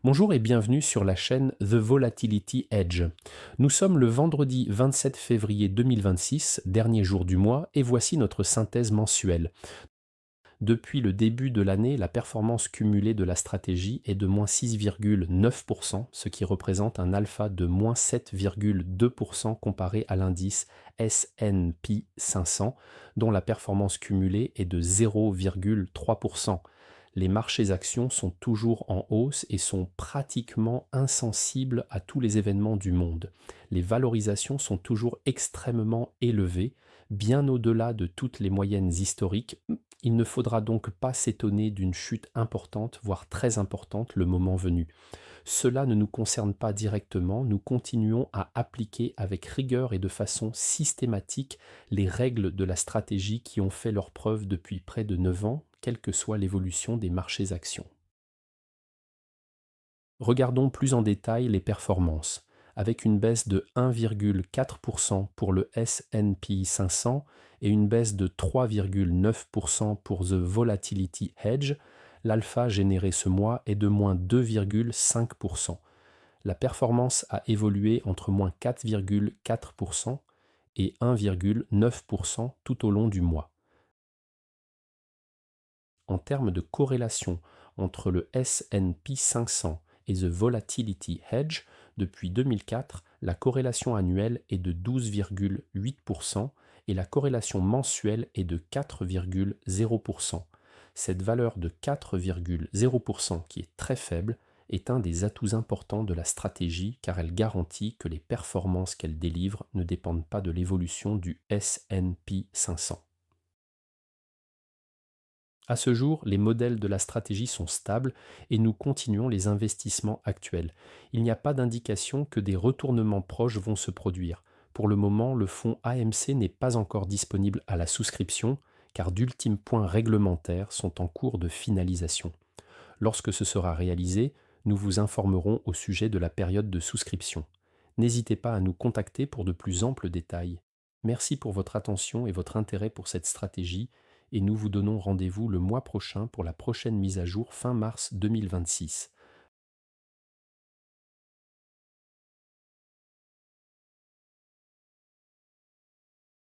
Bonjour et bienvenue sur la chaîne The Volatility Edge. Nous sommes le vendredi 27 février 2026, dernier jour du mois, et voici notre synthèse mensuelle. Depuis le début de l'année, la performance cumulée de la stratégie est de moins 6,9%, ce qui représente un alpha de moins 7,2% comparé à l'indice S&P 500, dont la performance cumulée est de 0,3%. Les marchés actions sont toujours en hausse et sont pratiquement insensibles à tous les événements du monde. Les valorisations sont toujours extrêmement élevées, bien au-delà de toutes les moyennes historiques. Il ne faudra donc pas s'étonner d'une chute importante, voire très importante, le moment venu. Cela ne nous concerne pas directement, nous continuons à appliquer avec rigueur et de façon systématique les règles de la stratégie qui ont fait leurs preuves depuis près de 9 ans, quelle que soit l'évolution des marchés actions. Regardons plus en détail les performances. Avec une baisse de 1,4% pour le S&P 500 et une baisse de 3,9% pour The Volatility Hedge, l'alpha généré ce mois est de moins 2,5%. La performance a évolué entre moins 4,4% et 1,9% tout au long du mois. En termes de corrélation entre le S&P 500 et The Volatility Hedge, depuis 2004, la corrélation annuelle est de 12,8% et la corrélation mensuelle est de 4,0%. Cette valeur de 4,0%, qui est très faible, est un des atouts importants de la stratégie car elle garantit que les performances qu'elle délivre ne dépendent pas de l'évolution du S&P 500. À ce jour, les modèles de la stratégie sont stables et nous continuons les investissements actuels. Il n'y a pas d'indication que des retournements proches vont se produire. Pour le moment, le fonds AMC n'est pas encore disponible à la souscription car d'ultimes points réglementaires sont en cours de finalisation. Lorsque ce sera réalisé, nous vous informerons au sujet de la période de souscription. N'hésitez pas à nous contacter pour de plus amples détails. Merci pour votre attention et votre intérêt pour cette stratégie et nous vous donnons rendez-vous le mois prochain pour la prochaine mise à jour fin mars 2026.